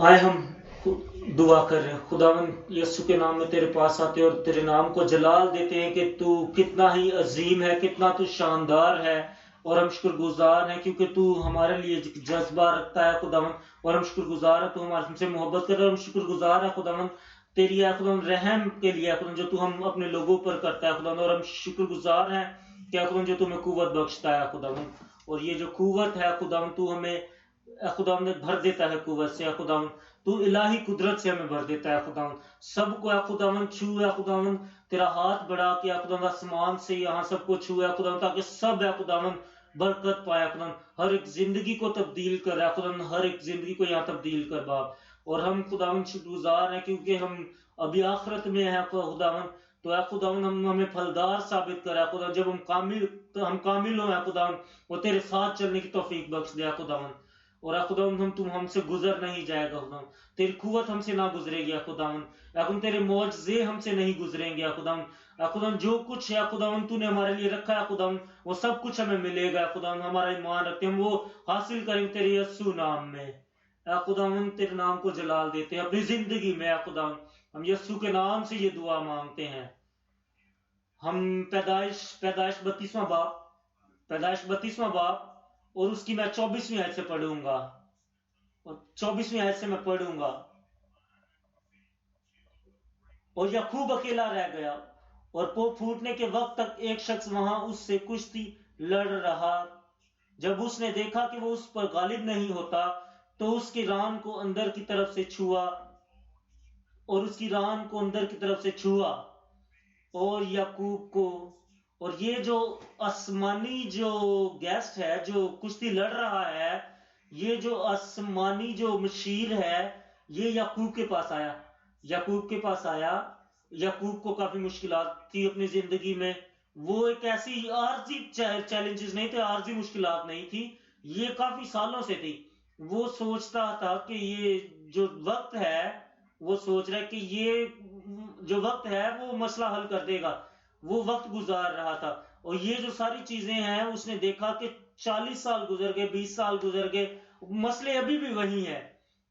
آئے ہم دعا کر رہے ہیں۔ خداوند یسوع کے نام میں تیرے پاس آتے ہیں اور تیرے نام کو جلال دیتے ہیں کہ تو کتنا ہی عظیم ہے، کتنا تو شاندار ہے، اور ہم شکر گزار ہیں کیونکہ تو ہمارے لیے جذبہ رکھتا ہے خداوند، اور ہم شکر گزار ہیں تو ہم سے محبت کر رہے ہیں، ہم شکر گزار ہیں خداوند تیری ہے خداوند رحم کے لیے خداوند جو تو ہم اپنے لوگوں پر کرتا ہے خداوند، اور ہم شکر گزار ہیں کہ خداوند جو تمہیں قوت بخشتا ہے خداوند، اور یہ جو قوت ہے خداوند تو ہمیں خداوند بھر دیتا ہے قوت سے خداوند، تو الہی قدرت سے ہمیں بھر دیتا ہے خداوند، سب کو خداوند چھو خداوند، تیرا ہاتھ بڑھا کے خداوند آسمان سے یہاں سب کو چھو خداوند، تاکہ سب خداوند برکت پائے خداوند، ہر ایک زندگی کو تبدیل کر رہا ہے خداوند، ہر ایک زندگی کو یہاں تبدیل کر باپ، اور ہم خداوند شکر گزار ہیں کیونکہ ہم ابھی آخرت میں ہیں خداوند، تو اے خداوند ہمیں پھلدار ثابت کرا خداوند، جب ہم کامل ہوں خداوند، وہ تیرے ساتھ چلنے کی توفیق بخش دیا خداوند، اور اے خداوند تم ہم سے گزر نہیں جائے گا خداوند، تیری قوت ہم سے نہ گزرے گی خداوند، اے خداوند تیرے معجزے ہم سے نہیں گزریں گے خداوند، اے خداوند جو کچھ ہے خداوند تو نے ہمارے لیے رکھا ہے خداوند، وہ سب کچھ ہمیں ملے گا خداوند، ہمارا ایمان رکھتے ہیں ہم وہ حاصل کریں تیرے یسوع نام میں، اے خداوند تیرے نام کو جلال دیتے ہیں اپنی زندگی میں، اے خداوند ہم یسوع کے نام سے یہ دعا مانگتے ہیں۔ ہم پیدائش 32واں باب اور اس کی میں 24ویں آیت سے پڑھوں گا، اور 24ویں آیت سے میں پڑھوں گا۔ اور یعقوب اکیلا رہ گیا اور پو پھوٹنے کے وقت تک ایک شخص وہاں اس سے کشتی لڑ رہا، جب اس نے دیکھا کہ وہ اس پر غالب نہیں ہوتا تو اس کی ران کو اندر کی طرف سے چھوا، اور یعقوب کو، اور یہ جو آسمانی جو گیسٹ ہے جو کشتی لڑ رہا ہے، یہ جو آسمانی جو مشیر ہے، یہ یعقوب کے پاس آیا، یعقوب کو کافی مشکلات تھی اپنی زندگی میں، وہ ایک ایسی عارضی چیلنجز نہیں تھے، عارضی مشکلات نہیں تھی، یہ کافی سالوں سے تھی، وہ سوچتا تھا کہ یہ جو وقت ہے، وہ سوچ رہا ہے کہ یہ جو وقت ہے وہ مسئلہ حل کر دے گا، وہ وقت گزار رہا تھا، اور یہ جو ساری چیزیں ہیں اس نے دیکھا کہ 40 سال گزر گئے، 20 سال گزر گئے، مسئلے ابھی بھی وہی ہیں،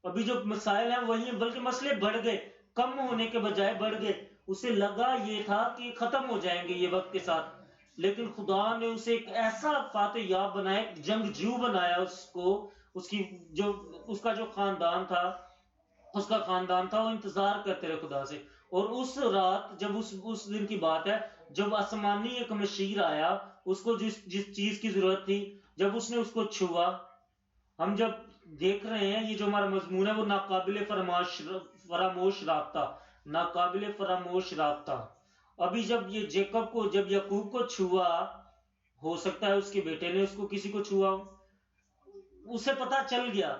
ابھی جو مسائل ہیں وہی ہیں، بلکہ مسئلے بڑھ گئے، کم ہونے کے بجائے بڑھ گئے، اسے لگا یہ تھا کہ ختم ہو جائیں گے یہ وقت کے ساتھ، لیکن خدا نے اسے ایک ایسا فاتح یاب بنایا، جنگجو بنایا اس کو، اس کا جو خاندان تھا وہ انتظار کرتے رہے خدا سے، اور اس رات جب اس دن کی بات ہے جب آسمانی ایک مشیر آیا، اس کو جس چیز کی ضرورت تھی، جب اس نے اس کو چھوا، ہم جب دیکھ رہے ہیں یہ جو ہمارا مضمون ہے وہ ناقابل فراموش رابطہ، ابھی جب یہ جب یعقوب کو چھوا، ہو سکتا ہے اس کے بیٹے نے اس کو کسی کو چھوا، اسے پتا چل گیا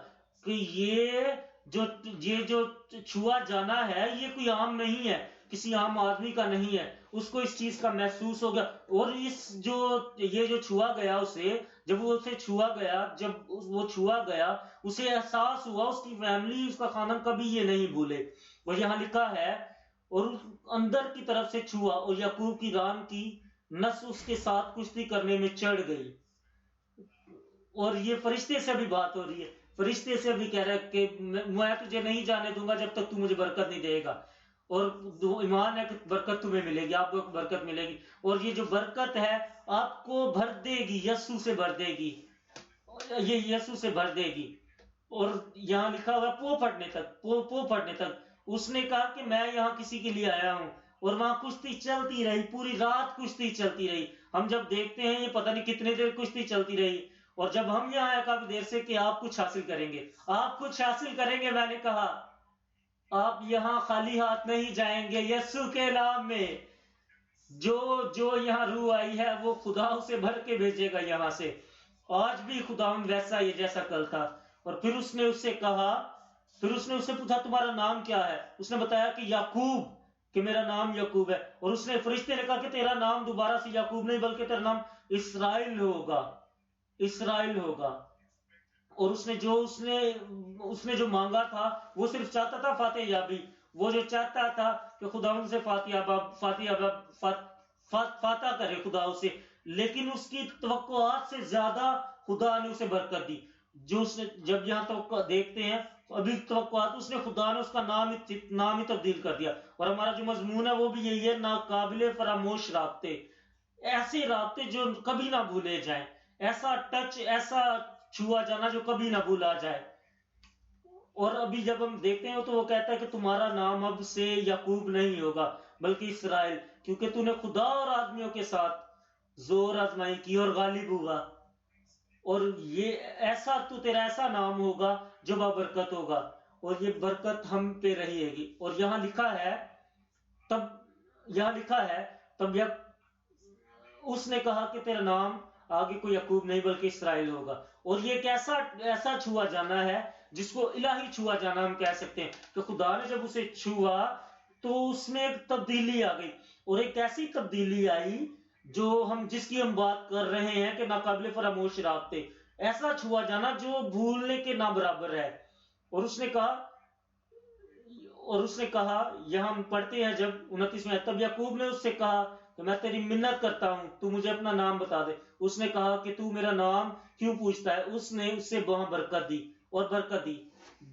کہ یہ جو چھوا جانا ہے یہ کوئی عام نہیں ہے، کسی عام آدمی کا نہیں ہے، اس کو اس چیز کا محسوس ہو گیا، اور یہ جو چھوا گیا اسے، جب وہ اسے چھوا گیا اسے احساس ہوا، اس کی فیملی اس کا خاندان کبھی یہ نہیں بھولے، وہ یہاں لکھا ہے، اور اندر کی طرف سے چھوا اور یعقوب کی ران کی نس اس کے ساتھ کشتی کرنے میں چڑھ گئی، اور یہ فرشتے سے بھی بات ہو رہی ہے، فرشتے سے بھی کہہ رہا ہے کہ میں تجھے نہیں جانے دوں گا جب تک تو مجھے برکت نہیں دے گا، اور ایمان ہے کہ برکت تمہیں ملے گی، آپ کو برکت ملے گی، اور یہ جو برکت ہے آپ کو بھر دے گی، یسوع سے بھر دے گی، یہ یسوع سے بھر دے گی، اور یہاں لکھا ہوا پو پھٹنے تک اس نے کہا کہ میں یہاں کسی کے لیے آیا ہوں، اور وہاں کشتی چلتی رہی، پوری رات کشتی چلتی رہی، ہم جب دیکھتے ہیں یہ پتہ نہیں کتنے دیر کشتی چلتی رہی، اور جب ہم یہاں آئے کافی دیر سے کہ آپ کچھ حاصل کریں گے، میں نے کہا آپ یہاں خالی ہاتھ نہیں جائیں گے، یسوع کے نام میں جو یہاں روح آئی ہے وہ خدا اسے بھر کے بھیجے گا یہاں سے، آج بھی خداوند ویسا ہی جیسا کل تھا، اور پھر اس نے اس سے پوچھا تمہارا نام کیا ہے، اس نے بتایا کہ یعقوب، کہ میرا نام یعقوب ہے، اور اس نے فرشتے نے کہا کہ تیرا نام دوبارہ سے یعقوب نہیں بلکہ تیرا نام اسرائیل ہوگا، اور اس نے جو مانگا تھا وہ صرف چاہتا تھا فاتح یابی، وہ جو چاہتا تھا کہ خداوند سے فاتح کرے خدا اسے، لیکن اس کی توقعات سے زیادہ خدا نے اسے برکت دی، جب یہاں توقع دیکھتے ہیں ابھی توقعات، اس نے خدا نے اس کا نام ہی تبدیل کر دیا. اور ہمارا جو مضمون ہے وہ بھی یہی ہے، ناقابل فراموش رابطے. ایسے رابطے جو کبھی نہ بھولے جائیں، ایسا ٹچ، ایسا چھوا جانا جو کبھی نہ بھولا جائے. اور ابھی جب ہم دیکھتے ہیں تو وہ کہتا ہے کہ تمہارا نام اب سے یعقوب نہیں ہوگا بلکہ اسرائیل، کیونکہ تو نے خدا اور آدمیوں کے ساتھ زور آزمائی کی اور غالب ہوگا. اور یہ ایسا تو تیرا ایسا نام ہوگا جو بابرکت ہوگا، اور یہ برکت ہم پہ رہے گی. اور یہاں لکھا ہے تب اس نے کہا کہ تیرا نام آگے کوئی یعقوب نہیں بلکہ اسرائیل ہوگا. اور یہ ایک ایسا چھوا جانا ہے جس کو الہی چھوا جانا ہم کہہ سکتے ہیں، کہ خدا نے جب اسے چھوا تو اس میں ایک تبدیلی آ گئی. اور ایک ایسی تبدیلی آئی جس کی ہم بات کر رہے ہیں کہ ناقابل فراموش رابطے، ایسا چھوا جانا جو بھولنے کے نہ برابر ہے. اور اس نے کہا یہاں ہم پڑھتے ہیں جب 29 میں، تب یعقوب نے اس سے کہا کہ میں تیری منت کرتا ہوں تو مجھے اپنا نام بتا دے. اس نے کہا کہ تو میرا نام کیوں پوچھتا ہے. اس نے اس سے وہاں برکت دی اور برکت دی.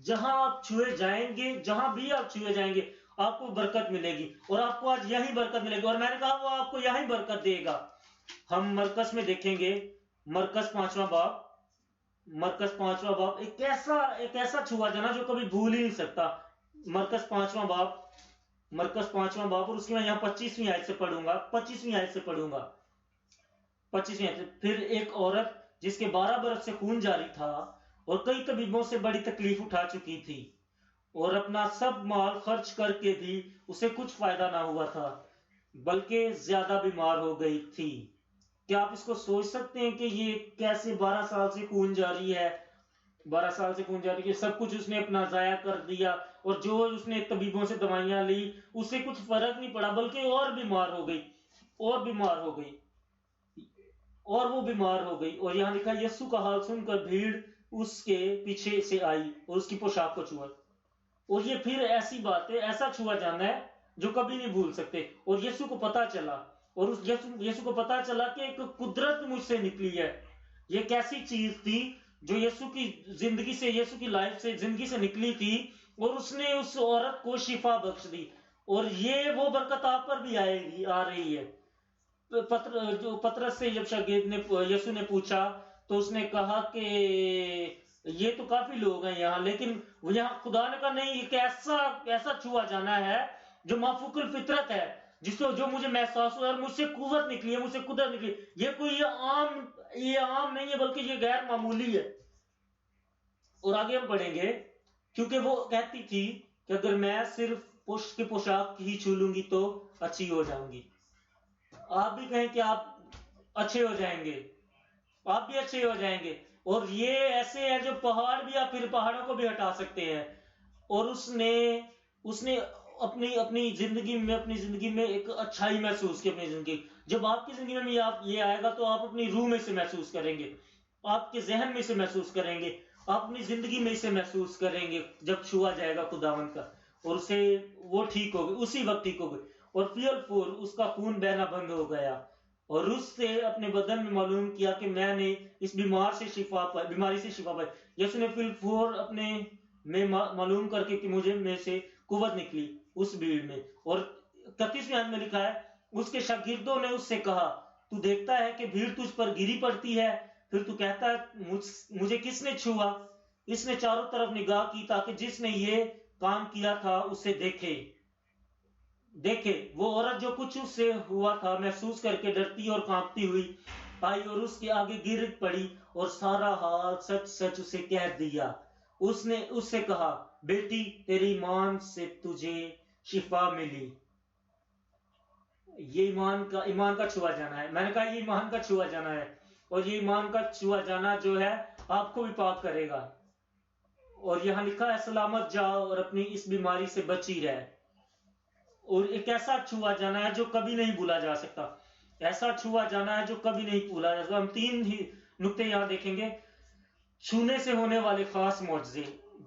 جہاں آپ چھوئے جائیں گے، جہاں بھی آپ چھوئے جائیں گے، آپ کو برکت ملے گی. اور آپ کو آج یہی برکت ملے گی، اور میں نے کہا وہ آپ کو یہی برکت دے گا. ہم مرکز میں دیکھیں گے، مرکز 5واں باب ایک ایسا چھوا جانا جو کبھی بھول ہی نہیں سکتا. مرکز 5واں باب، اور اس کی میں یہاں 25ویں آیت سے پڑھوں گا. 25ویں آیت. پھر ایک عورت جس کے 12 برس سے خون جاری تھا اور کئی طبیبوں سے بڑی تکلیف اٹھا چکی تھی، اور اپنا سب مال خرچ کر کے بھی اسے کچھ فائدہ نہ ہوا تھا بلکہ زیادہ بیمار ہو گئی تھی. کیا آپ اس کو سوچ سکتے ہیں کہ یہ کیسے 12 سال سے خون جاری ہے، سب کچھ اس نے اپنا ضائع کر دیا، اور جو اس نے طبیبوں سے دوائیاں لی اسے کچھ فرق نہیں پڑا بلکہ اور بیمار ہو گئی. اور وہ بیمار ہو گئی. اور یہاں لکھا یسوع کا حال سن کر بھیڑ اس کے پیچھے سے آئی اور اس کی پوشاک کو چھوا. اور یہ پھر ایسی بات ہے، ایسا چھوا جانا ہے جو کبھی نہیں بھول سکتے. اور یسوع کو پتا چلا، کہ ایک قدرت مجھ سے نکلی ہے. یہ کیسی چیز تھی جو یسوع کی زندگی سے، یسوع کی لائف سے، زندگی سے نکلی تھی، اور اس نے اس عورت کو شفا بخش دی. اور یہ وہ برکت آپ پر بھی آ رہی ہے. پطرس سے جب شاگرد نے یسوع نے پوچھا تو اس نے کہا کہ یہ تو کافی لوگ ہیں یہاں، لیکن یہاں خدا نے کہا نہیں، ایک ایسا چھوا جانا ہے جو مافوق الفطرت ہے، جو مجھے محسوس ہوا، اور مجھ سے قوت نکلی ہے، مجھ سے قدرت نکلی. یہ کوئی عام نہیں ہے بلکہ یہ غیر معمولی ہے. اور آگے ہم پڑھیں گے، کیونکہ وہ کہتی تھی کہ اگر میں صرف اس کی پوشاک ہی چھو لوں گی تو اچھی ہو جاؤں گی. آپ بھی کہیں کہ آپ اچھے ہو جائیں گے، آپ بھی اچھے ہو جائیں گے. اور یہ ایسے ہیں جو پہاڑ بھی، آپ پھر پہاڑوں کو بھی ہٹا سکتے ہیں. اور اس نے اپنی زندگی میں ایک اچھائی محسوس کی. اپنی زندگی جب آپ کی زندگی میں یہ آئے گا تو آپ اپنی روح میں سے محسوس کریں گے، آپ کے ذہن میں سے محسوس کریں گے، آپ اپنی زندگی میں سے محسوس کریں گے جب چھوا جائے گا خداوند کا. اور اسے وہ ٹھیک ہو گئی، اسی وقت ٹھیک ہو گئی. اور فور اس کا خون بہنا بند ہو گیا، اور اس سے اپنے بدن میں معلوم کیا کہ میں نے اس بیماری سے شفا پائی. یسوع نے فور اپنے میں معلوم کر کے کہ مجھے میں سے قوت نکلی اس بھیڑ میں. اور 31ویں آیت میں لکھا ہے، اس کے شاگردوں نے اس سے کہا تو دیکھتا ہے کہ بھیڑ تجھ پر گری پڑتی ہے، پھر تو کہتا ہے مجھے کس نے چھوا. اس نے چاروں طرف نگاہ کی تاکہ جس نے یہ کام کیا تھا اسے دیکھے. وہ عورت جو کچھ اس سے ہوا تھا محسوس کر کے ڈرتی اور کانپتی ہوئی آئی اور اس کے آگے گر پڑی اور سارا حال سچ سچ اسے کہہ دیا. اس نے اس سے کہا بیٹی تیری ایمان سے تجھے شفا ملی. یہ ایمان کا چھوا جانا ہے. میں نے کہا یہ ایمان کا چھوا جانا ہے، اور یہ ایمان کا چھوا جانا جو ہے آپ کو بھی پاک کرے گا. اور یہاں لکھا ہے سلامت جاؤ اور اپنی اس بیماری سے بچی رہے. اور ایک ایسا چھوا جانا ہے جو کبھی نہیں بھولا جا سکتا، ایسا چھوا جانا ہے جو کبھی نہیں بھولا جا سکتا. ہم 3 ہی نقطے یہاں دیکھیں گے. چھونے سے ہونے والے خاص معجزے.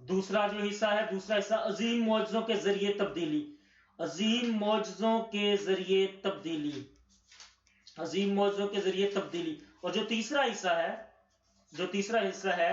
دوسرا حصہ عظیم معجزوں کے ذریعے تبدیلی. عظیم معجزوں کے ذریعے تبدیلی. اور جو تیسرا حصہ ہے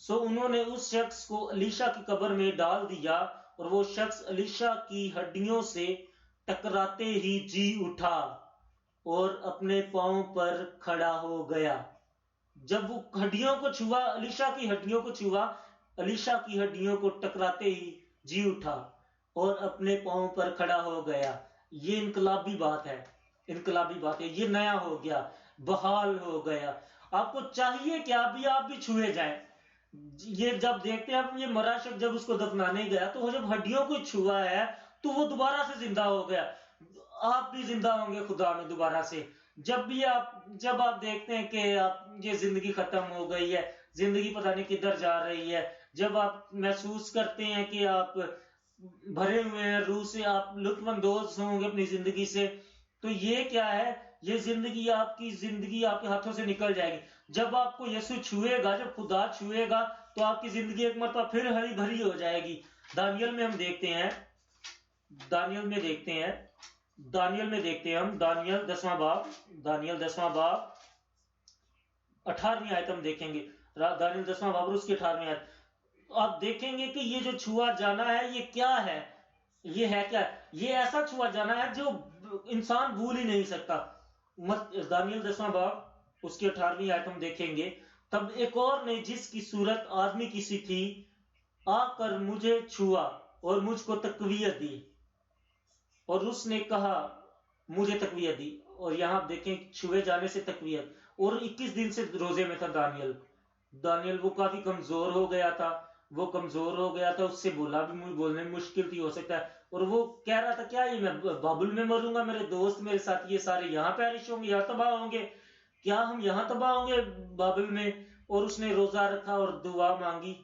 سو انہوں نے اس شخص کو الیشا کی قبر میں ڈال دیا اور وہ شخص الیشا کی ہڈیوں سے ٹکراتے ہی جی اٹھا اور اپنے پاؤں پر کھڑا ہو گیا۔ جب وہ ہڈیوں کو چھوا، الیشا کی ہڈیوں کو چھوا، الیشا کی ہڈیوں کو ٹکراتے ہی جی اٹھا اور اپنے پاؤں پر کھڑا ہو گیا۔ یہ انقلابی بات ہے، انقلابی بات ہے، یہ نیا ہو گیا، بحال ہو گیا۔ آپ کو چاہیے کہ آپ بھی چھوئے جائیں۔ یہ جب دیکھتے ہیں آپ، یہ مرا شخص جب اس کو دفنانے گیا تو وہ جب ہڈیوں کو چھوا ہے تو وہ دوبارہ سے زندہ ہو گیا۔ آپ بھی زندہ ہوں گے خدا میں دوبارہ سے۔ جب آپ دیکھتے ہیں کہ یہ زندگی ختم ہو گئی ہے، زندگی پتہ نہیں کدھر جا رہی ہے، جب آپ محسوس کرتے ہیں کہ آپ بھرے ہوئے ہیں روح سے، آپ لطف اندوز ہوں گے اپنی زندگی سے، تو یہ کیا ہے، یہ زندگی آپ کے ہاتھوں سے نکل جائے گی۔ جب آپ کو یسوع چھوئے گا، جب خدا چھوئے گا تو آپ کی زندگی ایک مرتبہ پھر ہری بھری ہو جائے گی۔ دانیل میں ہم دیکھتے ہیں، دانیل میں دیکھتے ہیں ہم، دانیل 10واں باب 18ویں آیت ہم دیکھیں گے، دانیل 10واں باب اور اس کی 18ویں آیت۔ آپ دیکھیں گے کہ یہ جو چھوا جانا ہے یہ کیا ہے، یہ ہے کیا، یہ ایسا چھوا جانا ہے جو انسان بھول ہی نہیں سکتا۔ دانیل 10واں باب اس کی 18ویں آیت ہم دیکھیں گے۔ تب ایک اور نے جس کی صورت آدمی کی سی تھی آ کر مجھے چھوا اور مجھ کو تقویت دی، اور اس نے کہا مجھے تقویت دی، اور یہاں دیکھیں چھوئے جانے سے تقویت، اور 21 دن سے روزے میں تھا دانیل وہ کافی کمزور ہو گیا تھا، اس سے بولنے میں مشکل تھی، ہو سکتا ہے، اور وہ کہہ رہا تھا کیا یہ میں بابل میں مروں گا، میرے دوست میرے ساتھ یہ سارے یہاں پیرش ہوں گے، یہاں تباہ ہوں گے، کیا ہم یہاں تباہ ہوں گے بابل میں؟ اور اس نے روزہ رکھا اور دعا مانگی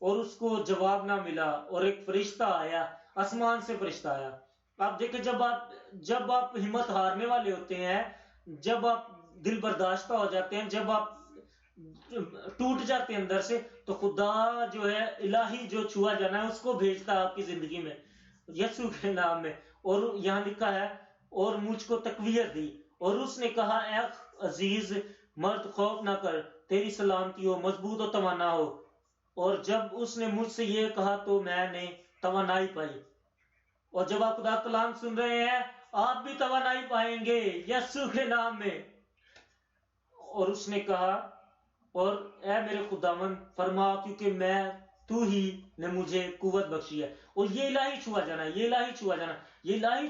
اور اس کو جواب نہ ملا، اور ایک فرشتہ آیا، آسمان سے فرشتہ آیا۔ آپ دیکھیں جب آپ ہمت ہارنے والے ہوتے ہیں، جب آپ دل برداشتہ ہو جاتے ہیں، جب آپ ٹوٹ جاتے ہیں اندر سے، تو خدا جو ہے الہی جو چھوا جانا ہے اس کو بھیجتا ہے آپ کی زندگی میں یسوع کے نام میں۔ اور یہاں لکھا ہے اور مجھ کو تقویت دی، اور اس نے کہا اے عزیز مرد خوف نہ کر، تیری سلامتی ہو، مضبوط و توانا ہو۔ اور جب اس نے مجھ سے یہ کہا تو میں نے توانائی پائی۔ اور جب آپ خدا کلام سن رہے ہیں آپ بھی توانائی پائیں گے یسوع کے نام میں۔ اور اس نے کہا اور اے میرے خداوند فرما، کیونکہ تو ہی نے مجھے قوت بخشی ہے۔ اور یہ الہی چھوا جانا ہے، یہ الہی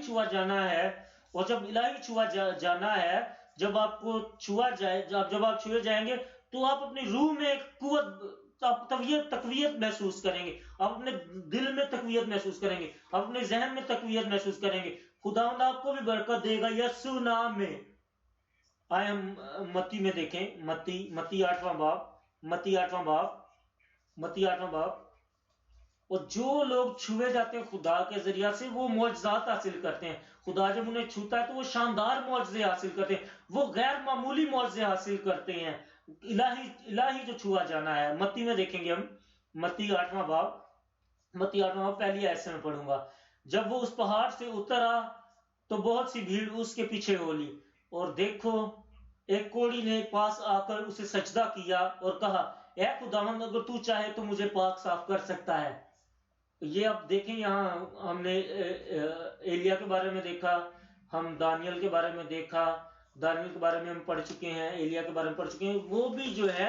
چھوا جانا ہے۔ اور جب الہی چھوا جانا ہے، جب آپ کو چھوا جائے، جب آپ چھوئے جائیں گے تو آپ اپنی روح میں قوت، آپ تقویت محسوس کریں گے، آپ اپنے دل میں تقویت محسوس کریں گے، آپ اپنے ذہن میں تقویت محسوس کریں گے۔ خداوند آپ کو بھی برکت دے گا یسوع نام میں۔ آئے ہم متی میں دیکھیں، متی 8واں باب۔ اور جو لوگ چھوئے جاتے ہیں خدا کے ذریعہ سے وہ معجزات حاصل کرتے ہیں۔ خدا جب انہیں چھوتا ہے تو وہ شاندار معجزے حاصل کرتے ہیں، وہ غیر معمولی معجزے حاصل کرتے ہیں۔ الہی جو چھوا جانا ہے، متی میں دیکھیں گے ہم، متی 8واں باب پہلی آیت سے میں پڑھوں گا۔ جب وہ اس پہاڑ سے اترا تو بہت سی بھیڑ اس کے پیچھے ہو لی، اور دیکھو ایک کوڑی نے پاس آ کر اسے سجدہ کیا اور کہا اے خداوند اگر تو چاہے تو مجھے پاک صاف کر سکتا ہے۔ یہ اب دیکھیں، یہاں ہم نے ایلیا کے بارے میں دیکھا، ہم دانیل کے بارے میں دیکھا، دانیل کے بارے میں ہم پڑھ چکے ہیں، ایلیا کے بارے میں پڑھ چکے ہیں۔ وہ بھی جو ہے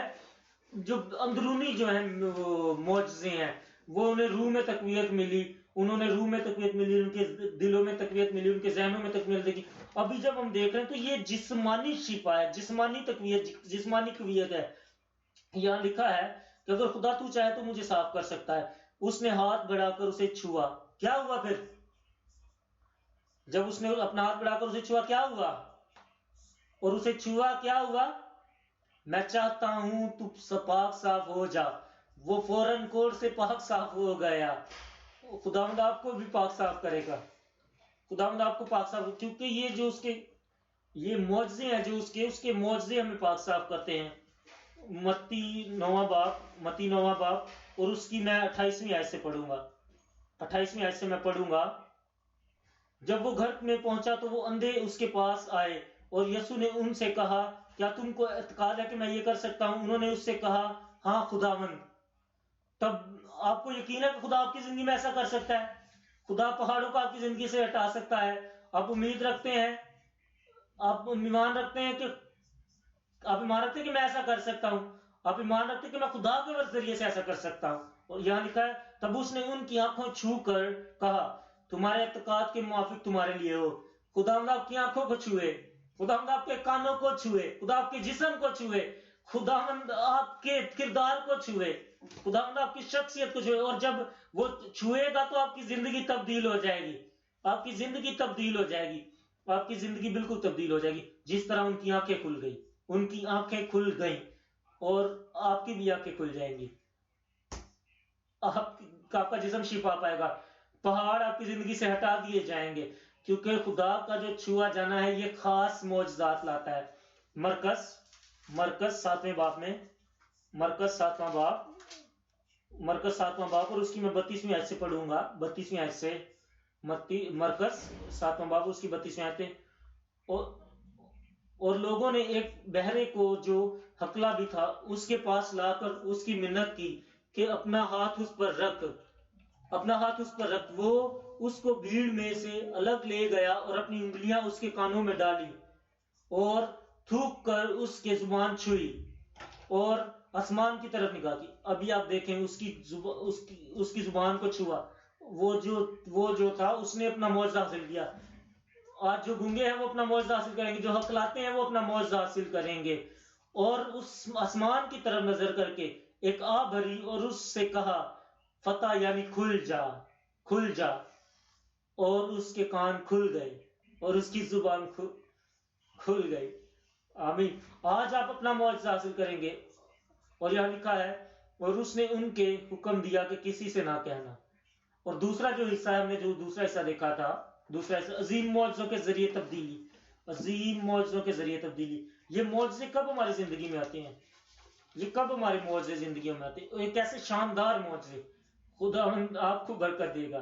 جو اندرونی جو ہے معجزے ہیں، وہ انہیں روح میں تقویت ملی، ان کے دلوں میں تقویت ملی، ان کے ذہنوں میں تقویت دیکھی۔ ابھی جب ہم دیکھ رہے ہیں تو یہ جسمانی شفا ہے، جسمانی تقویت، جسمانی قوت ہے۔ یہاں لکھا ہے کہ اگر خدا تو چاہے تو مجھے صاف کر سکتا ہے۔ اس نے ہاتھ بڑھا کر اسے چھوا، کیا ہوا پھر؟ جب اس نے اپنا ہاتھ بڑھا کر اسے چھوا کیا ہوا؟ اور اسے چھوا کیا ہوا؟ میں چاہتا ہوں تو پاک صاف ہو جا۔ وہ فوراً کوڑ سے پاک صاف ہو گیا۔ خداوند آپ کو بھی پاک صاف کرے گا، خداوند آپ کو پاک صاف، کیونکہ یہ جو اس کے یہ معجزے ہیں، جو اس کے معجزے ہمیں پاک صاف کرتے ہیں۔ متی 9واں باب اور اس کی میں 28ویں آیت سے پڑھوں گا، 28ویں آیت سے میں پڑھوں گا۔ جب وہ گھر میں پہنچا تو وہ اندھے اس کے پاس آئے، اور یسوع نے ان سے کہا کیا تم کو اعتقاد ہے کہ میں یہ کر سکتا ہوں؟ انہوں نے اس سے کہا ہاں خداوند۔ تب آپ کو یقین ہے کہ خدا آپ کی زندگی میں ایسا کر سکتا ہے. خدا پہاڑوں کو آپ کی زندگی سے ہٹا سکتا ہے. آپ امید رکھتے ہیں, آپ ایمان رکھتے ہیں کہ میں ایسا کر سکتا ہوں. آپ ایمان رکھتے ہیں کہ میں خدا کے ذریعے سے ایسا کر سکتا ہوں. اور یہاں لکھا ہے تب اس نے ان کی آنکھوں چھو کر کہا تمہارے اعتقاد کے موافق تمہارے لیے ہو. خداوند آپ کی آنکھوں کو چھوئے, خداوند آپ کے کانوں کو چھوئے, خدا آپ کے جسم کو چھوئے, خداوند آپ کے کردار کو چھوئے, خداوند آپ کی شخصیت کو چھوئے. اور جب وہ چھوئے گا تو آپ کی زندگی تبدیل ہو جائے گی. آپ کی زندگی تبدیل ہو جائے گی. آپ کی زندگی بالکل تبدیل ہو جائے گی. جس طرح ان کی آنکھیں کھل گئی, ان کی آنکھیں کھل گئیں, اور آپ کی بھی آنکھیں کھل جائیں گی. آپ کا جسم شفا پائے گا. پہاڑ آپ کی زندگی سے ہٹا دیے جائیں گے, کیونکہ خدا کا جو چھوا جانا ہے یہ خاص معجزات لاتا ہے. مرکز 7ویں باب میں, مرکز 7واں باب اور اس کی میں 32ویں آیت سے پڑھوں گا. 32ویں آیت سے مرکز 7واں باب اس کی 32ویں آیت. اور لوگوں نے ایک بہرے کو جو ہکلا بھی تھا اس کے پاس لا کر اس کی منت کی کہ اپنا ہاتھ اس پر رکھ. وہ اس کو بھیڑ میں سے الگ لے گیا اور اپنی انگلیاں اس کے کانوں میں ڈالی اور تھوک کر اس کے زبان چھوئی اور آسمان کی طرف نگاہ کی. ابھی آپ دیکھیں اس کی زبان کو چھوا. وہ جو تھا اس نے اپنا معجزہ حاصل کیا. آج جو گنگے ہیں وہ اپنا معجزہ حاصل کریں گے, جو ہکلاتے ہیں وہ اپنا معجزہ حاصل کریں گے. اور اس آسمان کی طرف نظر کر کے ایک آ بھری اور اس سے کہا فتح یعنی کھل جا. اور اس کے کان کھل گئے اور اس کی زبان کھل گئی. آمین. آج آپ اپنا معجزہ حاصل کریں گے. اور یہاں لکھا ہے اور اس نے ان کے حکم دیا کہ کسی سے نہ کہنا. اور دوسرا جو حصہ ہے, ہم نے جو دوسرا حصہ دیکھا تھا, دوسرا حصہ عظیم معجزوں کے ذریعے تبدیلی. عظیم معجزوں کے ذریعے تبدیلی. یہ معجزے کب ہماری زندگی میں آتے ہیں؟ یہ کب ہمارے معجزے زندگیوں میں آتے ہیں؟ ایک ایسے شاندار معجزے خدا آپ کو برکت دے گا.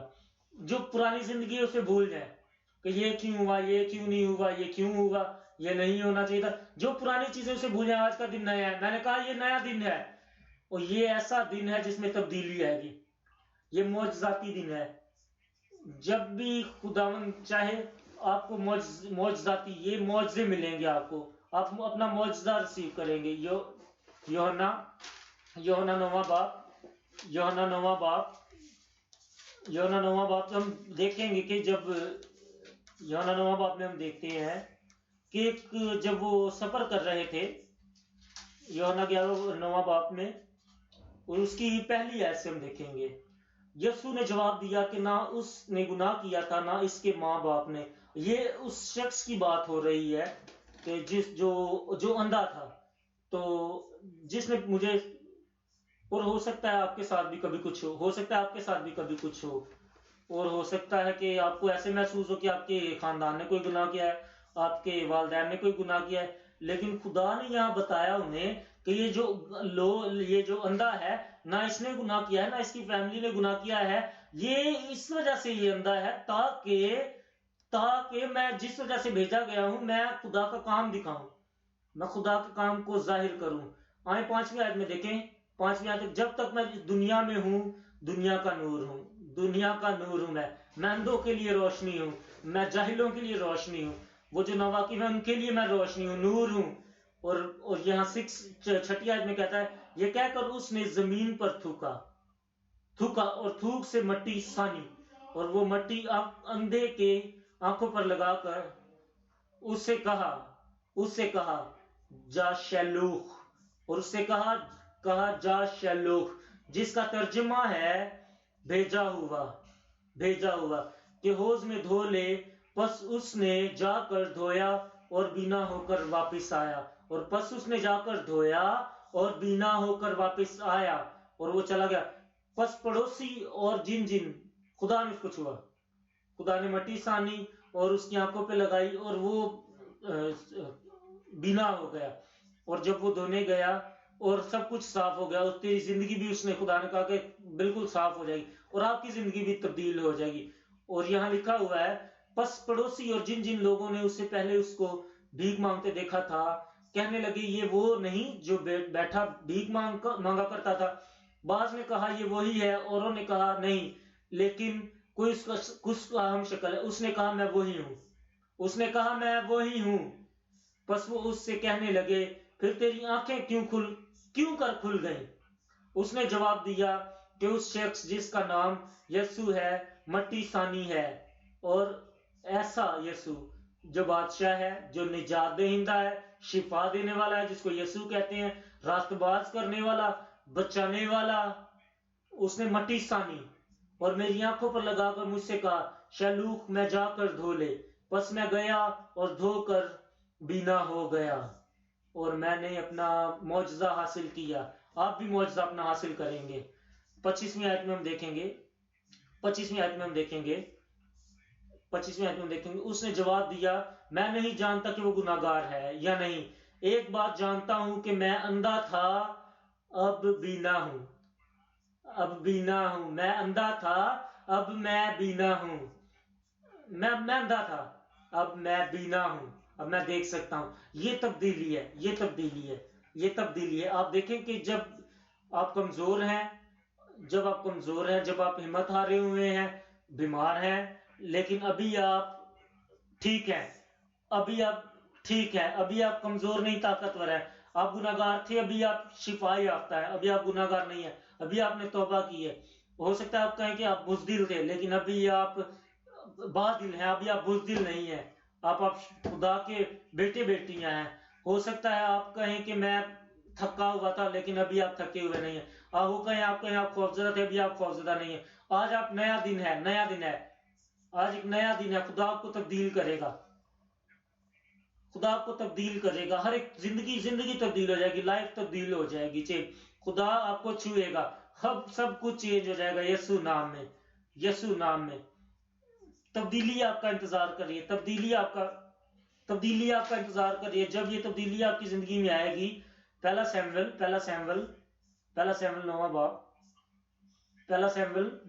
جو پرانی زندگی ہے اسے بھول جائیں کہ یہ کیوں ہوا, یہ کیوں نہیں ہوا, یہ کیوں ہوا, یہ نہیں ہونا چاہیے تھا. جو پرانی چیزیں اسے بھول جائیں. آج کا دن نیا ہے. میں نے کہا یہ نیا دن ہے اور یہ ایسا دن ہے جس میں تبدیلی آئے گی. یہ معجزاتی دن ہے. جب بھی خداوند چاہے آپ کو معجزاتی یہ معجزے ملیں گے. آپ کو آپ اپنا معجزہ ریسیو کریں گے. یوحنا 9واں باب ہم دیکھیں گے کہ جب یوحنا 9واں باب میں ہم دیکھتے ہیں کہ جب وہ سفر کر رہے تھے, یوحنا 9واں باب میں, اور اس کی پہلی آیت سے ہم دیکھیں گے یسوع نے جواب دیا کہ نہ اس نے گناہ کیا تھا نہ اس کے ماں باپ نے. یہ اس شخص کی بات ہو رہی ہے کہ جو اندھا تھا, تو جس نے مجھے, اور ہو سکتا ہے آپ کے ساتھ بھی کبھی کچھ ہو سکتا ہے آپ کے ساتھ بھی کبھی کچھ ہو, اور ہو سکتا ہے کہ آپ کو ایسے محسوس ہو کہ آپ کے خاندان نے کوئی گناہ کیا ہے, آپ کے والدین نے کوئی گناہ کیا ہے, لیکن خدا نے یہاں بتایا انہیں کہ یہ جو اندھا ہے نہ اس نے گناہ کیا ہے نہ اس کی فیملی نے گناہ کیا ہے. یہ اس وجہ سے یہ اندھا ہے تاکہ میں جس وجہ سے بھیجا گیا ہوں میں خدا کا کام دکھاؤں, میں خدا کے کام کو ظاہر کروں. آئیں 5ویں آیت میں دیکھیں. 5ویں آیت, جب تک میں دنیا میں ہوں دنیا کا نور ہوں میں اندھوں کے لیے روشنی ہوں, میں جاہلوں کے لیے روشنی ہوں, وہ جو ناواقف ہیں ان کے لیے میں روشنی ہوں, نور ہوں. اور یہاں 6 آیت میں کہتا ہے یہ کہہ کر اس نے زمین پر تھوکا اور تھوک سے مٹی سانی, اور وہ مٹی اندھے کے آنکھوں پر لگا کر اس سے کہا جا شیلوخ, اور اس سے کہا جا شیلوخ, جس کا ترجمہ ہے بھیجا ہوا کہ حوض میں دھو لے. پس اس نے جا کر دھویا اور بینا ہو کر واپس آیا اور وہ چلا گیا. پس پڑوسی اور جن خدا نے اس کو چھوا, خدا نے مٹی سانی اور اس کی آنکھوں پہ لگائی اور وہ بینا ہو گیا. اور جب وہ دھونے گیا اور سب کچھ صاف ہو گیا, اور تیری زندگی بھی اس نے خدا نے کہا کہ بالکل صاف ہو جائے گی اور آپ کی زندگی بھی تبدیل ہو جائے گی. اور یہاں لکھا ہوا ہے پس پڑوسی اور جن لوگوں نے اس سے پہلے اس کو بھیک مانگتے دیکھا تھا کہنے لگے یہ وہ نہیں جو بیٹھا بھیک مانگا کرتا تھا, بعض نے کہا یہ وہی ہے، اوروں نے کہا نہیں لیکن کوئی اس کا ہم شکل ہے۔ اس نے کہا میں وہی ہوں، اس نے کہا میں وہی ہوں۔ پس وہ اس سے کہنے لگے پھر تیری آنکھیں کیوں کر کھل گئیں؟ اس نے جواب دیا کہ اس شخص جس کا نام یسوع ہے مٹی سانی ہے، اور ایسا یسوع جو بادشاہ ہے، جو نجات دہندہ ہے، شفا دینے والا ہے، جس کو یسوع کہتے ہیں، راست باز کرنے والا، بچانے والا، اس نے مٹی سانی اور میری آنکھوں پر لگا کر مجھ سے کہا شیلوخ میں جا کر دھو لے۔ پس میں گیا اور دھو کر بینا ہو گیا، اور میں نے اپنا معجزہ حاصل کیا۔ آپ بھی معجزہ اپنا حاصل کریں گے۔ 25ویں آیت میں ہم دیکھیں گے 25ویں آیت میں ہم دیکھیں گے 25ویں آیت میں ہم دیکھیں گے اس نے جواب دیا میں نہیں جانتا کہ وہ گناہگار ہے یا نہیں، ایک بات جانتا ہوں کہ میں اندھا تھا اب بینا ہوں، میں اندھا تھا اب میں بینا ہوں، میں اندھا تھا اب میں بینا ہوں، اب میں دیکھ سکتا ہوں۔ یہ تبدیلی ہے، یہ تبدیلی ہے، یہ تبدیلی ہے۔ آپ دیکھیں کہ جب آپ کمزور ہیں، جب آپ کمزور ہیں، جب آپ ہمت ہارے ہوئے ہیں، بیمار ہیں، لیکن ابھی آپ ٹھیک ہیں، ابھی آپ ٹھیک ہیں، ابھی آپ کمزور نہیں طاقتور ہیں، آپ گناہگار تھے، ابھی آپ شفا یافتہ ہیں، ابھی آپ گناہگار نہیں ہیں، ابھی آپ نے توبہ کی ہے۔ ہو سکتا ہے آپ کہیں کہ آپ بزدل تھے، لیکن ابھی آپ بادل ہیں، ابھی آپ بزدل نہیں ہیں، آپ خدا کے بیٹے بیٹیاں ہیں۔ ہو سکتا ہے آپ کہیں کہ میں تھکا ہوا تھا، لیکن ابھی آپ تھکے ہوئے نہیں ہیں۔ آپ کہیں آپ خوفزدہ تھے، ابھی آپ خوفزدہ نہیں ہیں۔ آج آپ نیا دن ہے، نیا دن ہے، آج ایک نیا دن ہے۔ خدا آپ کو تبدیل کرے گا، خدا آپ کو تبدیل کرے گا، ہر ایک زندگی تبدیل ہو جائے گی، لائف تبدیل ہو جائے گی۔ خدا آپ کو چھوئے گا، سب کچھ چینج ہو جائے گا یسوع نام میں، یسوع نام میں۔ تبدیلی آپ کا انتظار کریے، تبدیلی آپ کا انتظار کریے۔ جب یہ تبدیلی آپ کی زندگی میں آئے گی، پہلا سیموئیل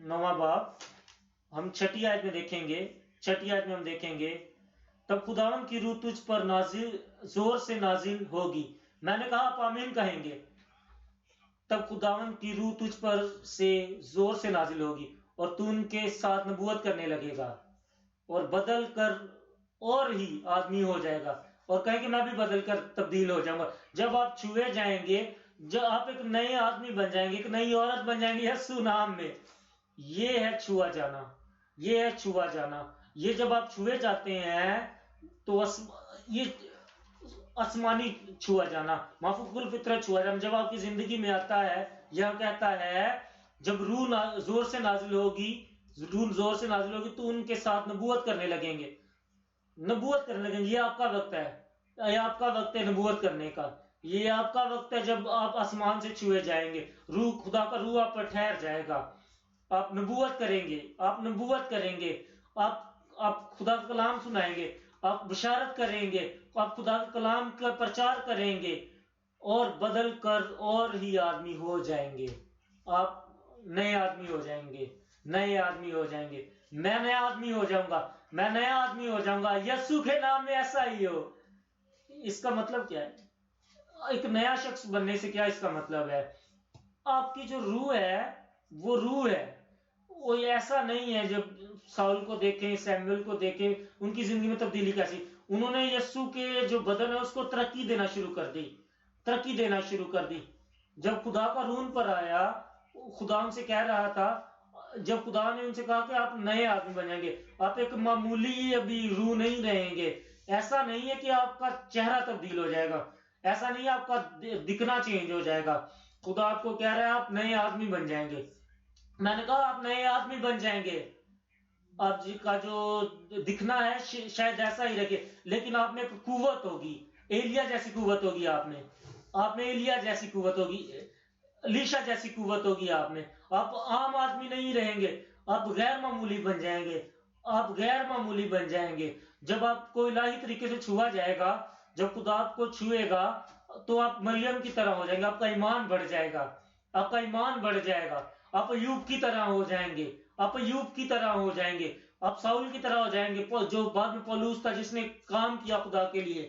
9واں باب ہم 6 آیت میں دیکھیں گے، 6 آیت میں ہم دیکھیں گے تب خداوند کی روح تجھ پر زور سے نازل ہوگی۔ میں نے کہا آپ آمین کہیں گے۔ تب خداوند کی روح تجھ پر سے زور سے نازل ہوگی اور تو ان کے ساتھ نبوت کرنے لگے گا اور بدل کر اور ہی آدمی ہو جائے گا، اور کہیں کہ میں بھی بدل کر تبدیل ہو جاؤں گا۔ جب آپ چھوئے جائیں گے، جب آپ ایک نئے آدمی بن جائیں گے، ایک نئی عورت بن جائیں گے یسوع نام میں۔ یہ ہے چھوا جانا، یہ ہے چھوا جانا۔ یہ جب آپ چھوئے جاتے ہیں تو یہ آسمانی چھوا جانا، مافوق الفطرت چھوا جانا جب آپ کی زندگی میں آتا ہے۔ یہ کہتا ہے جب روح زور سے نازل ہوگی تو ان کے ساتھ نبوت کرنے لگیں گے، یہ آپ کا وقت ہے، یہ آپ کا وقت ہے نبوت کرنے کا، یہ آپ کا وقت ہے جب آپ آسمان سے چھوئے جائیں گے، خدا کا روح آپ پر ٹھہر جائے گا، آپ نبوت کریں گے، آپ خدا کا کلام سنائیں گے، آپ بشارت کریں گے، آپ خدا کے کلام کا پرچار کریں گے، اور بدل کر اور ہی آدمی ہو جائیں گے۔ آپ نئے آدمی ہو جائیں گے، نئے آدمی ہو جائیں گے۔ میں نیا آدمی ہو جاؤں گا، یسوع کے نام میں ایسا ہی ہو۔ اس کا مطلب کیا ہے؟ ایک نیا شخص بننے سے کیا اس کا مطلب ہے؟ آپ کی جو روح ہے وہ روح ہے، وہ ایسا نہیں ہے۔ جب ساؤل کو دیکھیں، سیموئیل کو دیکھیں، ان کی زندگی میں تبدیلی کیسی؟ انہوں نے یسوع کے جو بدن ہے اس کو ترقی دینا شروع کر دی۔ جب خدا کا روح ان پر آیا، خدا ان سے کہہ رہا تھا، جب خدا نے ان سے کہا کہ آپ نئے آدمی بن جائیں گے، آپ ایک معمولی ابھی روح نہیں رہیں گے۔ ایسا نہیں ہے کہ آپ کا چہرہ تبدیل ہو جائے گا، ایسا نہیں ہے آپ کا دکھنا چینج ہو جائے گا۔ خدا آپ کو کہہ رہا ہے آپ نئے آدمی بن جائیں گے۔ میں نے کہا آپ نئے آدمی بن جائیں گے، آپ جی کا جو دکھنا ہے شاید ایسا ہی رکھے، لیکن آپ میں ایک قوت ہوگی، ایلیا جیسی قوت ہوگی، آپ میں ایلیا جیسی قوت ہوگی، الیشا جیسی قوت ہوگی آپ میں۔ آپ عام آدمی نہیں رہیں گے، آپ غیر معمولی بن جائیں گے۔ جب آپ کو الہی طریقے سے چھوا جائے گا، جب خدا آپ کو چھوئے گا تو آپ مریم کی طرح ہو جائیں گے، آپ کا ایمان بڑھ جائے گا، آپ ایوب کی طرح ہو جائیں گے، آپ ساؤل کی طرح ہو جائیں گے، جو بعد میں پولوس تھا جس نے کام کیا خدا کے لیے۔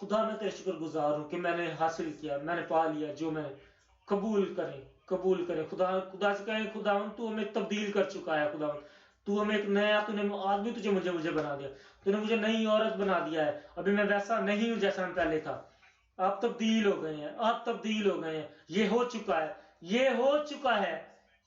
خدا میں تیرے شکر گزار ہوں کہ میں نے حاصل کیا، میں نے پا لیا جو میں نے. قبول کریں، قبول کریں. خدا سے کہیں خداوند تو ہمیں تبدیل کر چکا ہے. خداوند تو ہمیں ایک نیا، تو نے آدمی تجھے مجھے بنا دیا، تو نے مجھے نئی عورت بنا دیا ہے. ابھی میں ویسا نہیں ہوں جیسا میں پہلے تھا. آپ تبدیل ہو گئے ہیں، آپ تبدیل ہو گئے ہیں. یہ ہو چکا ہے، یہ ہو چکا ہے.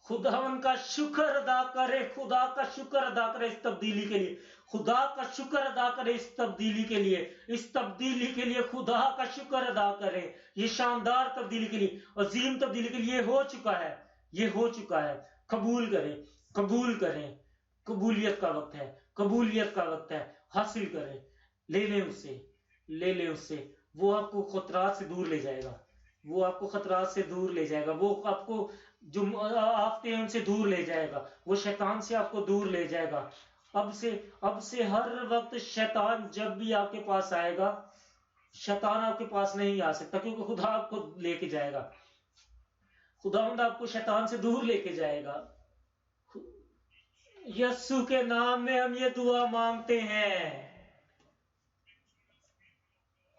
خداوند کا شکر ادا کرے، خدا کا شکر ادا کرے اس تبدیلی کے لیے. خدا کا شکر ادا کرے اس تبدیلی کے لیے، اس تبدیلی کے لیے خدا کا شکر ادا کرے. یہ شاندار تبدیلی کے لیے، عظیم تبدیلی کے لیے ہو چکا ہے، یہ ہو چکا ہے. قبول کریں، قبول کریں. قبولیت کا وقت ہے، قبولیت کا وقت ہے. حاصل کریں، لے لیں اس سے، لے لیں اس سے. وہ آپ کو خطرات سے دور لے جائے گا، وہ آپ کو خطرات سے دور لے جائے گا. وہ آپ کو جو آفتے ہیں ان سے دور لے جائے گا. وہ شیطان سے آپ کو دور لے جائے گا. اب سے ہر وقت شیطان جب بھی آپ کے پاس آئے گا، شیطان آپ کے پاس نہیں آ سکتا، کیونکہ خدا آپ کو لے کے جائے گا. خداوند آپ کو شیطان سے دور لے کے جائے گا. یسوع کے نام میں ہم یہ دعا مانگتے ہیں.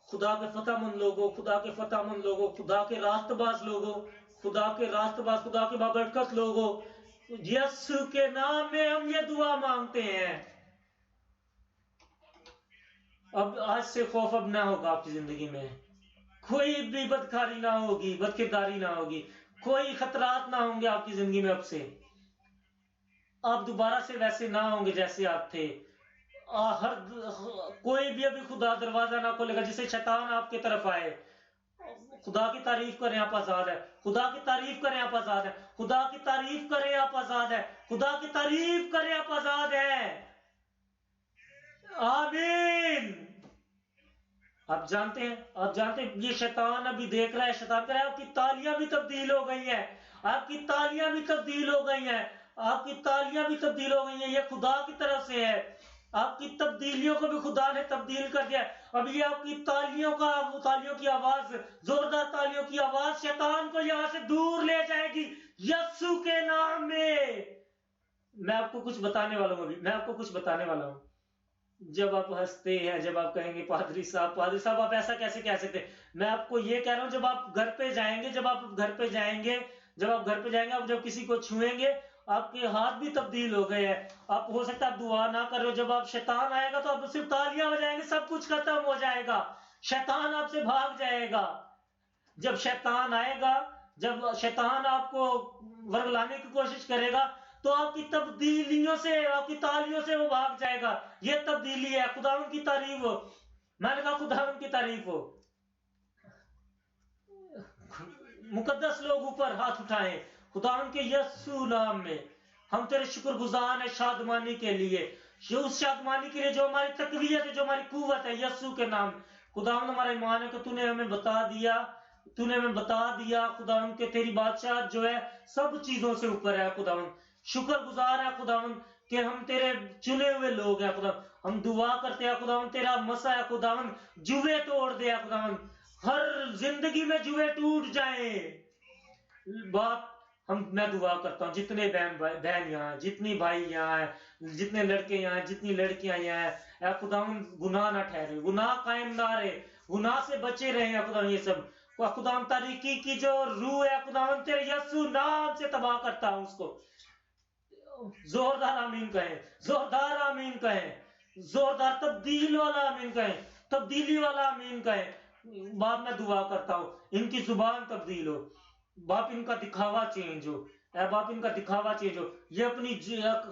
خدا کے فتح مند لوگوں، خدا کے فتح مند لوگوں، خدا کے راست باز لوگوں، خدا کے راست باز، خدا کے بابرکت لوگوں، یسوع کے نام میں ہم یہ دعا مانگتے ہیں. اب آج سے خوف اب نہ ہوگا آپ کی زندگی میں. کوئی بھی بدکاری نہ ہوگی، بدکرداری نہ ہوگی، کوئی خطرات نہ ہوں گے آپ کی زندگی میں. اب سے آپ دوبارہ سے ویسے نہ ہوں گے جیسے آپ تھے. کوئی بھی ابھی خدا دروازہ نہ کھولے گا جسے شیطان آپ کی طرف آئے. خدا کی تعریف کریں، آپ آزاد ہے. خدا کی تعریف کریں، آپ آزاد ہے. خدا کی تعریف کریں، آپ آزاد ہے. خدا کی تعریف کریں، آپ آزاد ہے. آمین. آپ جانتے ہیں، آپ جانتے ہیں یہ شیطان ابھی دیکھ رہا ہے. شیطان کہہ رہا ہے آپ کی تالیاں بھی تبدیل ہو گئی ہیں، آپ کی تالیاں بھی تبدیل ہو گئی ہیں، آپ کی تالیاں بھی تبدیل ہو گئی ہیں. یہ خدا کی طرف سے ہے. آپ کی تبدیلیوں کو بھی خدا نے تبدیل کر دیا. اب یہ آپ کی تالیوں کی آواز، زوردار تالیوں کی آواز شیطان کو یہاں سے دور لے جائے گی یسوع کے نام میں. میں آپ کو کچھ بتانے والا ہوں. ابھی میں آپ کو کچھ بتانے والا ہوں. جب آپ ہنستے ہیں، جب آپ کہیں گے پادری صاحب آپ ایسا کیسے کہہ سکتے ہیں، میں آپ کو یہ کہہ رہا ہوں جب آپ گھر پہ جائیں گے، جب آپ گھر پہ جائیں گے، آپ جب کسی کو چھوئیں گے آپ کے ہاتھ بھی تبدیل ہو گئے ہیں. آپ ہو سکتا ہے آپ دعا نہ کر رہے ہو. جب آپ شیطان آئے گا تو آپ صرف تالیاں بجائیں گے، سب کچھ ختم ہو جائے گا. شیطان آپ سے بھاگ جائے گا. جب شیطان آئے گا، جب شیطان آپ کو ورگلانے کی کوشش کرے گا تو آپ کی تبدیلیوں سے، آپ کی تالیوں سے وہ بھاگ جائے گا. یہ تبدیلی ہے. خداوند کی تعریف ہو. میں نے کہا خداوند کی تعریف ہو. مقدس لوگ اوپر ہاتھ اٹھائیں. خداوند کے یسوع نام میں ہم تیرے شکر گزار ہیں شادمانی کے لیے، اس شادمانی کے لیے جو ہماری تقویت ہے، جو ہماری قوت ہے. یسوع کے نام خداوند ہمارا ایمان ہے کہ تو نے ہمیں بتا دیا خداوند کہ تیری بادشاہ جو ہے سب چیزوں سے اوپر ہے. خداوند شکر گزار ہے خداوند کہ ہم تیرے چنے ہوئے لوگ ہیں. خداوند ہم دعا کرتے ہیں خداوند تیرا مسا ہے خداوند جوئے توڑ دے خداوند. ہر زندگی میں جوئے ٹوٹ جائیں. باپ میں دعا کرتا ہوں جتنے بہن یہاں ہیں، جتنی بھائی یہاں ہیں، جتنے لڑکے یہاں ہیں، جتنی لڑکیاں یہاں ہیں، اے خداوند گناہ نہ ٹھہرے، گناہ قائم نہ رہے، گناہ سے بچے رہے ہیں خداوند. یہ سب خداوند تاریکی کی جو روح ہے خداوند تیرے یسوع نام سے تباہ کرتا ہوں اس کو. زوردار آمین کہیں، زوردار آمین کہیں، زوردار تبدیل والا آمین کہیں، تبدیلی والا آمین کہیں. باپ میں دعا کرتا ہوں ان کی زبان تبدیل ہو. باپ ان کا دکھاوا چینج ہو. اے باپ ان کا دکھاوا چینج ہو. یہ اپنی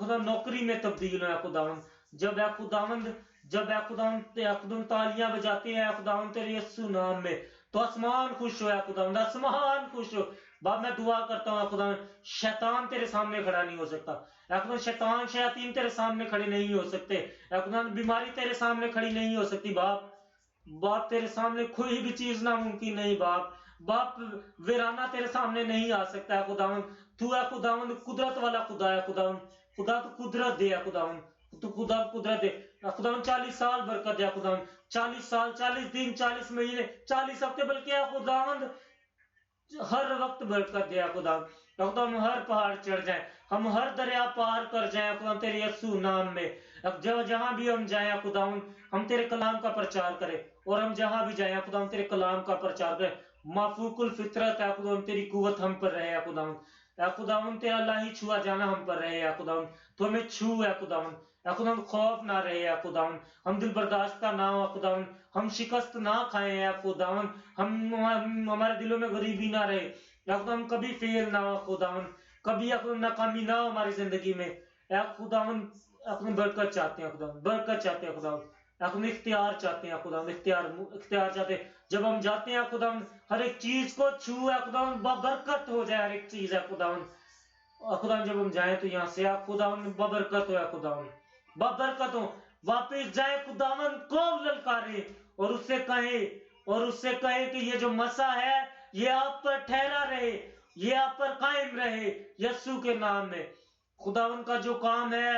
خدا نوکری میں تبدیل ہو. اے خداوند جب اے خداوند تالیاں بجاتے ہیں اے خداوند تیرے یسوع نام میں تو آسمان خوش ہو. اے خداوند آسمان خوش ہو. باپ میں دعا کرتا ہوں اے خداوند شیطان تیرے سامنے کھڑا نہیں ہو سکتا. اے خداوند شیاطین تیرے سامنے کھڑے نہیں ہو سکتے. اے خداوند بیماری تیرے سامنے کھڑی نہیں ہو سکتی. باپ تیرے سامنے کوئی بھی چیز ناممکن نہیں. باپ ویرانہ تیرے سامنے نہیں آ سکتا ہے خداوند. تو ہے خداوند قدرت والا خدا ہے خداوند. خدا تو قدرت دے ہے خداوند. تو خدا قدرت دے خداوند. 40 سال برکت دے خداوند. 40 سال، 40 دن، 40 مہینے، 40 ہفتے، بلکہ ہے خداوند ہر وقت برکت دیا خدا، ہم ہر پہاڑ چڑھ جائیں، ہم ہر دریا پار کر جائیں خدا تیرے یسوع نام میں، جہاں بھی ہم جائیں خدا ہم تیرے کلام کا پرچار کریں، اور ہم جہاں بھی جائیں خدا تیرے کلام کا پرچار کریں، مافوق الفطرت ہے خدا تیری قوت ہم پر رہے خدا، خدا تیرا الہی چھوا جانا ہم پر رہے خدا، تو ہمیں چھو ہے خدا خوف نہ رہے خدا، ہم دل برداشتہ نہ ہو خدا، ہم شکست نہ کھائیں خدا، ہم ہمارے دلوں میں غریبی نہ رہے خدا، ہم کبھی فیل نہ ہو خدا، کبھی ناکامی نہ ہو ہماری زندگی میں خدا، برکت چاہتے ہیں خدا، برکت چاہتے ہیں خدا، اختیار چاہتے ہیں خدا، اختیار چاہتے ہیں، جب ہم جاتے ہیں خدا ہر ایک چیز کو چھو ہے خدا، برکت ہو جائے ہر ایک چیز ہے خدا، جب ہم جائیں تو یہاں سے خدا ببرکت ہو خدا، ببرکت ہو، واپس جائے خداوند کو للکارے اور اس سے کہے کہ یہ جو مسا ہے یہ آپ پر ٹھہرا رہے، یہ آپ پر قائم رہے یسوع کے نام میں، خداوند کا جو کام ہے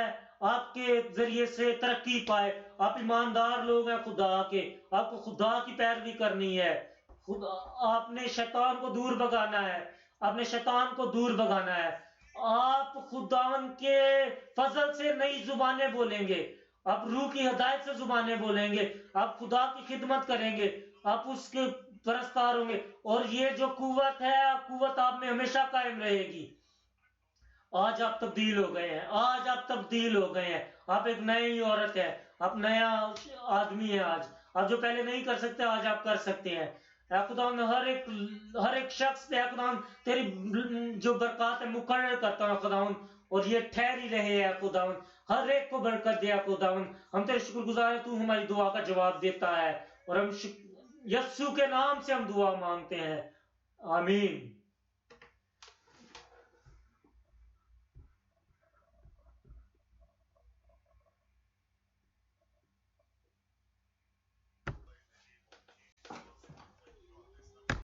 آپ کے ذریعے سے ترقی پائے، آپ ایماندار لوگ ہیں خدا کے، آپ کو خدا کی پیروی کرنی ہے، آپ نے شیطان کو دور بھگانا ہے، آپ نے شیطان کو دور بھگانا ہے، آپ خداوند کے فضل سے نئی زبانیں بولیں گے، آپ روح کی ہدایت سے زبانیں بولیں گے، آپ خدا کی خدمت کریں گے، آپ اس کے پرستار ہوں گے، اور یہ جو قوت ہے قوت آپ میں ہمیشہ قائم رہے گی۔ آج آپ تبدیل ہو گئے ہیں، آج آپ تبدیل ہو گئے ہیں، آپ ایک نئی عورت ہے، آپ نیا آدمی ہے، آج جو پہلے نہیں کر سکتے آج آپ کر سکتے ہیں، اے خدا ہر ایک شخص پہ خدا تیری جو برکات ہے مقرر کرتا ہوں خدا، اور یہ ٹھہری رہے ہیں خدا، ہر ایک کو برکت دیا خدا، ہم تیرے شکر گزار ہیں، تو ہماری دعا کا جواب دیتا ہے، اور ہم یسوع کے نام سے ہم دعا مانگتے ہیں، آمین۔